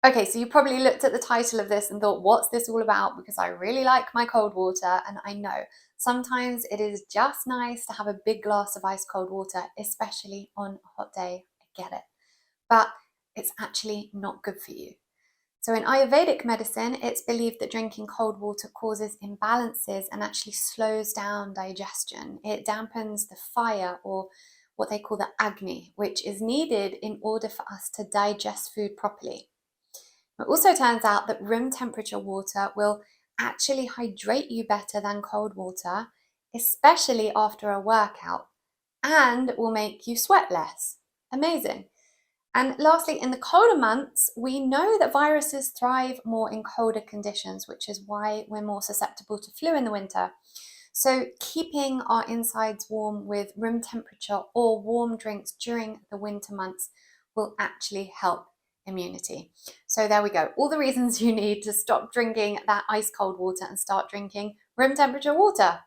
Okay, so you probably looked at the title of this and thought, what's this all about? Because I really like my cold water, and I know sometimes it is just nice to have a big glass of ice cold water, especially on a hot day. I get it. But it's actually not good for you. So in Ayurvedic medicine, it's believed that drinking cold water causes imbalances and actually slows down digestion. It dampens the fire, or what they call the agni, which is needed in order for us to digest food properly. It also turns out that room temperature water will actually hydrate you better than cold water, especially after a workout, and will make you sweat less. Amazing. And lastly, in the colder months, we know that viruses thrive more in colder conditions, which is why we're more susceptible to flu in the winter. So, keeping our insides warm with room temperature or warm drinks during the winter months will actually help immunity. So, there we go. All the reasons you need to stop drinking that ice cold water and start drinking room temperature water.